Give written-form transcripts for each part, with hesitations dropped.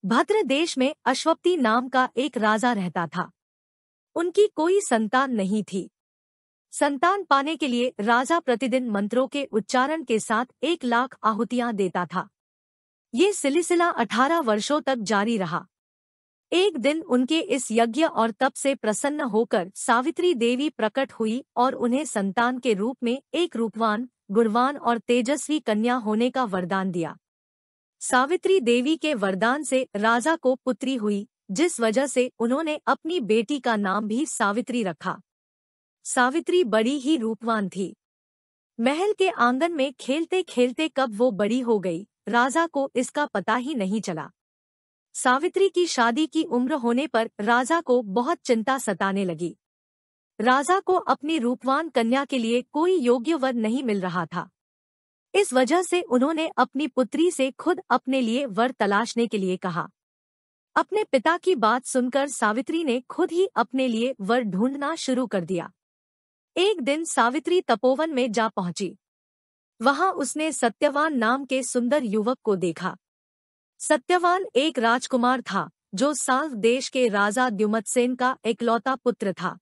भद्र देश में अश्वपति नाम का एक राजा रहता था। उनकी कोई संतान नहीं थी। संतान पाने के लिए राजा प्रतिदिन मंत्रों के उच्चारण के साथ 1,00,000 आहुतियां देता था। ये सिलसिला 18 वर्षों तक जारी रहा। एक दिन उनके इस यज्ञ और तप से प्रसन्न होकर सावित्री देवी प्रकट हुई और उन्हें संतान के रूप में एक रूपवान, गुणवान और तेजस्वी कन्या होने का वरदान दिया। सावित्री देवी के वरदान से राजा को पुत्री हुई, जिस वजह से उन्होंने अपनी बेटी का नाम भी सावित्री रखा। सावित्री बड़ी ही रूपवान थी। महल के आंगन में खेलते खेलते कब वो बड़ी हो गई, राजा को इसका पता ही नहीं चला। सावित्री की शादी की उम्र होने पर राजा को बहुत चिंता सताने लगी। राजा को अपनी रूपवान कन्या के लिए कोई योग्य वर नहीं मिल रहा था। इस वजह से उन्होंने अपनी पुत्री से खुद अपने लिए वर तलाशने के लिए कहा। अपने पिता की बात सुनकर सावित्री ने खुद ही अपने लिए वर ढूंढना शुरू कर दिया। एक दिन सावित्री तपोवन में जा पहुंची। वहां उसने सत्यवान नाम के सुंदर युवक को देखा। सत्यवान एक राजकुमार था जो साल्व देश के राजा द्युमत्सेन का इकलौता पुत्र था।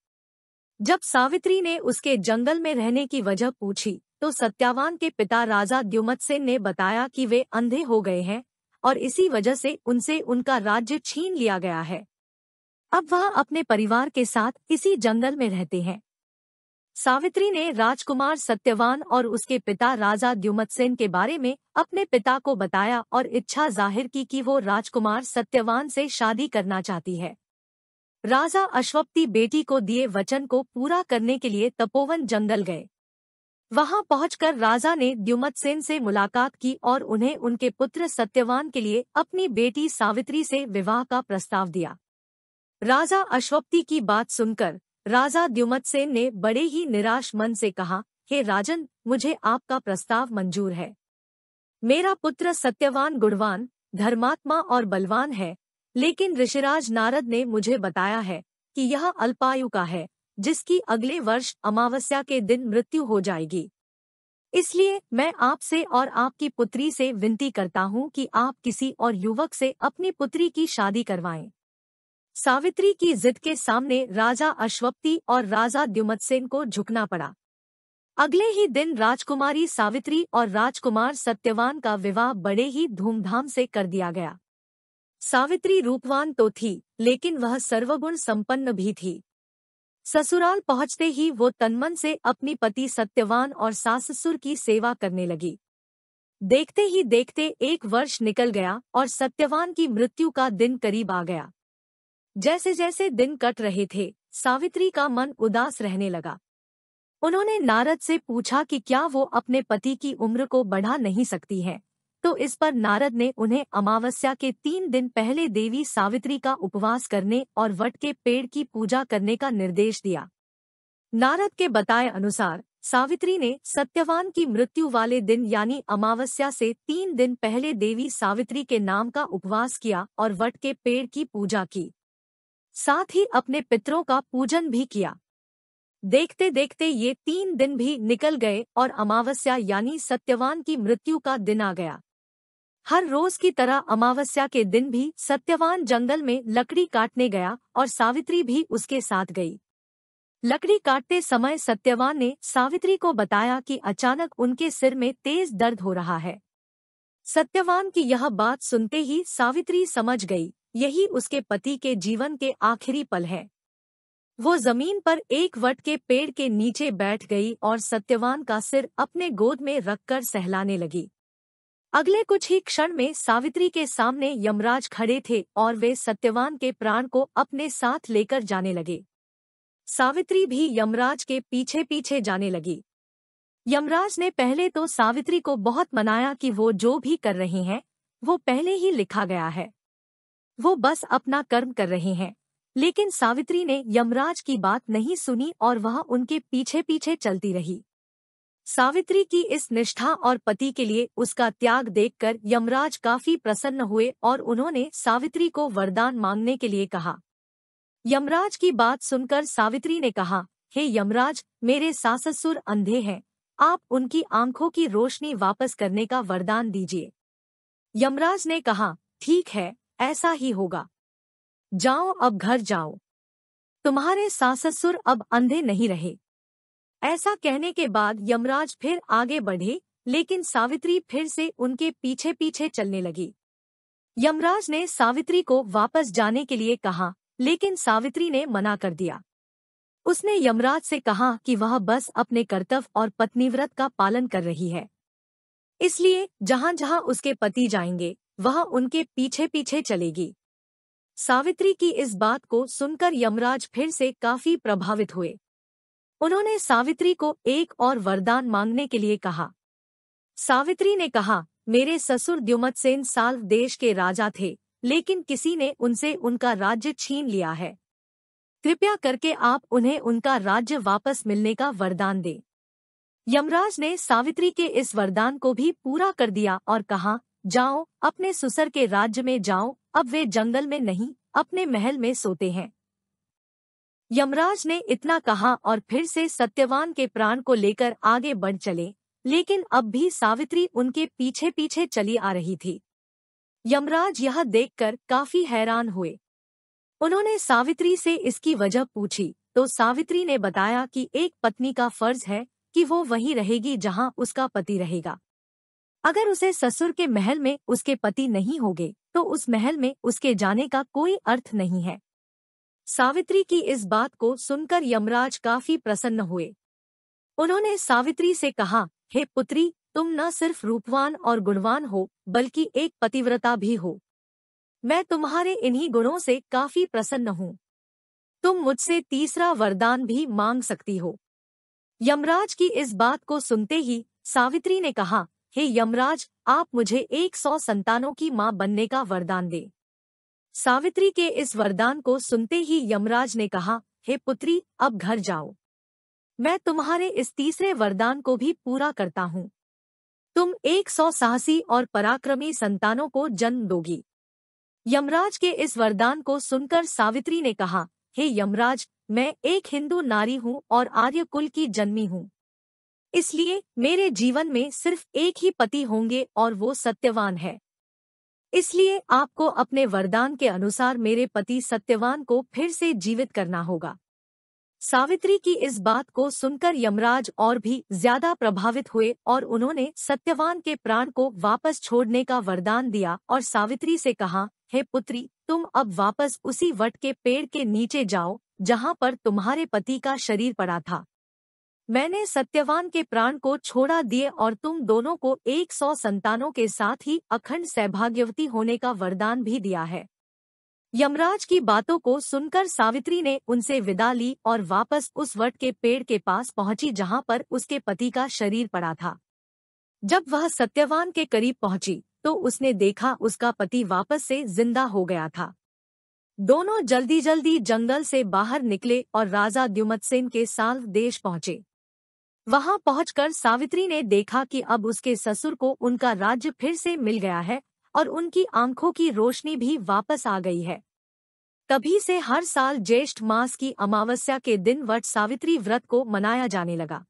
जब सावित्री ने उसके जंगल में रहने की वजह पूछी तो सत्यवान के पिता राजा द्युमत्सेन ने बताया कि वे अंधे हो गए हैं और इसी वजह से उनसे उनका राज्य छीन लिया गया है। अब वह अपने परिवार के साथ इसी जंगल में रहते हैं। सावित्री ने राजकुमार सत्यवान और उसके पिता राजा द्युमत्सेन के बारे में अपने पिता को बताया और इच्छा जाहिर की कि वो राजकुमार सत्यवान से शादी करना चाहती है। राजा अश्वपति बेटी को दिए वचन को पूरा करने के लिए तपोवन जंगल गए। वहां पहुंचकर राजा ने द्युमत्सेन से मुलाकात की और उन्हें उनके पुत्र सत्यवान के लिए अपनी बेटी सावित्री से विवाह का प्रस्ताव दिया। राजा अश्वपति की बात सुनकर राजा द्युमत्सेन ने बड़े ही निराश मन से कहा, हे राजन, मुझे आपका प्रस्ताव मंजूर है। मेरा पुत्र सत्यवान गुणवान, धर्मात्मा और बलवान है, लेकिन ऋषिराज नारद ने मुझे बताया है कि यह अल्पायु का है, जिसकी अगले वर्ष अमावस्या के दिन मृत्यु हो जाएगी। इसलिए मैं आपसे और आपकी पुत्री से विनती करता हूँ कि आप किसी और युवक से अपनी पुत्री की शादी करवाएं। सावित्री की जिद के सामने राजा अश्वपति और राजा द्युमत्सेन को झुकना पड़ा। अगले ही दिन राजकुमारी सावित्री और राजकुमार सत्यवान का विवाह बड़े ही धूमधाम से कर दिया गया। सावित्री रूपवान तो थी, लेकिन वह सर्वगुण संपन्न भी थी। ससुराल पहुंचते ही वो तनमन से अपनी पति सत्यवान और सास-ससुर की सेवा करने लगी। देखते ही देखते 1 वर्ष निकल गया और सत्यवान की मृत्यु का दिन करीब आ गया। जैसे जैसे दिन कट रहे थे, सावित्री का मन उदास रहने लगा। उन्होंने नारद से पूछा कि क्या वो अपने पति की उम्र को बढ़ा नहीं सकती है, तो इस पर नारद ने उन्हें अमावस्या के 3 दिन पहले देवी सावित्री का उपवास करने और वट के पेड़ की पूजा करने का निर्देश दिया। नारद के बताए अनुसार सावित्री ने सत्यवान की मृत्यु वाले दिन यानी अमावस्या से 3 दिन पहले देवी सावित्री के नाम का उपवास किया और वट के पेड़ की पूजा की। साथ ही अपने पितरों का पूजन भी किया। देखते देखते ये 3 दिन भी निकल गए और अमावस्या यानी सत्यवान की मृत्यु का दिन आ गया। हर रोज की तरह अमावस्या के दिन भी सत्यवान जंगल में लकड़ी काटने गया और सावित्री भी उसके साथ गई। लकड़ी काटते समय सत्यवान ने सावित्री को बताया कि अचानक उनके सिर में तेज दर्द हो रहा है। सत्यवान की यह बात सुनते ही सावित्री समझ गई, यही उसके पति के जीवन के आखिरी पल है। वो जमीन पर एक वट के पेड़ के नीचे बैठ गई और सत्यवान का सिर अपने गोद में रखकर सहलाने लगी। अगले कुछ ही क्षण में सावित्री के सामने यमराज खड़े थे और वे सत्यवान के प्राण को अपने साथ लेकर जाने लगे। सावित्री भी यमराज के पीछे पीछे जाने लगी। यमराज ने पहले तो सावित्री को बहुत मनाया कि वो जो भी कर रहे हैं वो पहले ही लिखा गया है, वो बस अपना कर्म कर रहे हैं। लेकिन सावित्री ने यमराज की बात नहीं सुनी और वह उनके पीछे पीछे चलती रही। सावित्री की इस निष्ठा और पति के लिए उसका त्याग देखकर यमराज काफी प्रसन्न हुए और उन्होंने सावित्री को वरदान मांगने के लिए कहा। यमराज की बात सुनकर सावित्री ने कहा, हे यमराज, मेरे सास-ससुर अंधे हैं, आप उनकी आंखों की रोशनी वापस करने का वरदान दीजिए। यमराज ने कहा, ठीक है, ऐसा ही होगा। जाओ अब घर जाओ। तुम्हारे सास ससुर अब अंधे नहीं रहे। ऐसा कहने के बाद यमराज फिर आगे बढ़े, लेकिन सावित्री फिर से उनके पीछे पीछे चलने लगी। यमराज ने सावित्री को वापस जाने के लिए कहा, लेकिन सावित्री ने मना कर दिया। उसने यमराज से कहा कि वह बस अपने कर्तव्य और पत्नीव्रत का पालन कर रही है, इसलिए जहां जहां उसके पति जाएंगे वह उनके पीछे पीछे चलेगी। सावित्री की इस बात को सुनकर यमराज फिर से काफी प्रभावित हुए। उन्होंने सावित्री को एक और वरदान मांगने के लिए कहा। सावित्री ने कहा, मेरे ससुर द्युमत्सेन साल्व देश के राजा थे, लेकिन किसी ने उनसे उनका राज्य छीन लिया है। कृपया करके आप उन्हें उनका राज्य वापस मिलने का वरदान दें। यमराज ने सावित्री के इस वरदान को भी पूरा कर दिया और कहा, जाओ अपने ससुर के राज्य में जाओ, अब वे जंगल में नहीं अपने महल में सोते हैं। यमराज ने इतना कहा और फिर से सत्यवान के प्राण को लेकर आगे बढ़ चले, लेकिन अब भी सावित्री उनके पीछे पीछे चली आ रही थी। यमराज यह देखकर काफी हैरान हुए। उन्होंने सावित्री से इसकी वजह पूछी तो सावित्री ने बताया कि एक पत्नी का फर्ज है कि वो वहीं रहेगी जहां उसका पति रहेगा। अगर उसे ससुर के महल में उसके पति नहीं होंगे तो उस महल में उसके जाने का कोई अर्थ नहीं है। सावित्री की इस बात को सुनकर यमराज काफी प्रसन्न हुए। उन्होंने सावित्री से कहा, हे पुत्री, तुम न सिर्फ रूपवान और गुणवान हो बल्कि एक पतिव्रता भी हो। मैं तुम्हारे इन्हीं गुणों से काफी प्रसन्न हूँ। तुम मुझसे तीसरा वरदान भी मांग सकती हो। यमराज की इस बात को सुनते ही सावित्री ने कहा, हे यमराज, आप मुझे 100 संतानों की मां बनने का वरदान दे। सावित्री के इस वरदान को सुनते ही यमराज ने कहा, हे पुत्री, अब घर जाओ। मैं तुम्हारे इस तीसरे वरदान को भी पूरा करता हूँ। तुम 100 साहसी और पराक्रमी संतानों को जन्म दोगी। यमराज के इस वरदान को सुनकर सावित्री ने कहा, हे यमराज, मैं एक हिंदू नारी हूँ और आर्य कुल की जन्मी हूँ, इसलिए मेरे जीवन में सिर्फ एक ही पति होंगे और वो सत्यवान है। इसलिए आपको अपने वरदान के अनुसार मेरे पति सत्यवान को फिर से जीवित करना होगा। सावित्री की इस बात को सुनकर यमराज और भी ज्यादा प्रभावित हुए और उन्होंने सत्यवान के प्राण को वापस छोड़ने का वरदान दिया और सावित्री से कहा, हे पुत्री, तुम अब वापस उसी वट के पेड़ के नीचे जाओ जहां पर तुम्हारे पति का शरीर पड़ा था। मैंने सत्यवान के प्राण को छोड़ा दिए और तुम दोनों को 100 संतानों के साथ ही अखंड सौभाग्यवती होने का वरदान भी दिया है। यमराज की बातों को सुनकर सावित्री ने उनसे विदा ली और वापस उस वट के पेड़ के पास पहुंची जहां पर उसके पति का शरीर पड़ा था। जब वह सत्यवान के करीब पहुंची तो उसने देखा उसका पति वापस से जिंदा हो गया था। दोनों जल्दी जल्दी जंगल से बाहर निकले और राजा द्युमत्सेन के साल्व देश पहुंचे। वहां पहुंचकर सावित्री ने देखा कि अब उसके ससुर को उनका राज्य फिर से मिल गया है और उनकी आंखों की रोशनी भी वापस आ गई है। तभी से हर साल ज्येष्ठ मास की अमावस्या के दिन वट सावित्री व्रत को मनाया जाने लगा।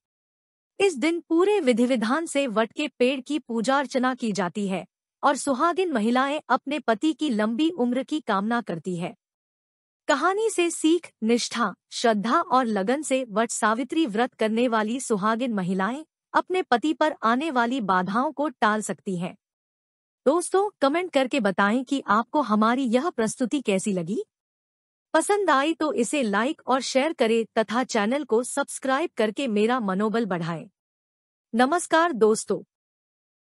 इस दिन पूरे विधि विधान से वट के पेड़ की पूजा अर्चना की जाती है और सुहागिन महिलाएं अपने पति की लंबी उम्र की कामना करती है। कहानी से सीख, निष्ठा, श्रद्धा और लगन से वट सावित्री व्रत करने वाली सुहागिन महिलाएं अपने पति पर आने वाली बाधाओं को टाल सकती हैं। दोस्तों, कमेंट करके बताएं कि आपको हमारी यह प्रस्तुति कैसी लगी। पसंद आई तो इसे लाइक और शेयर करें तथा चैनल को सब्सक्राइब करके मेरा मनोबल बढ़ाएं। नमस्कार दोस्तों।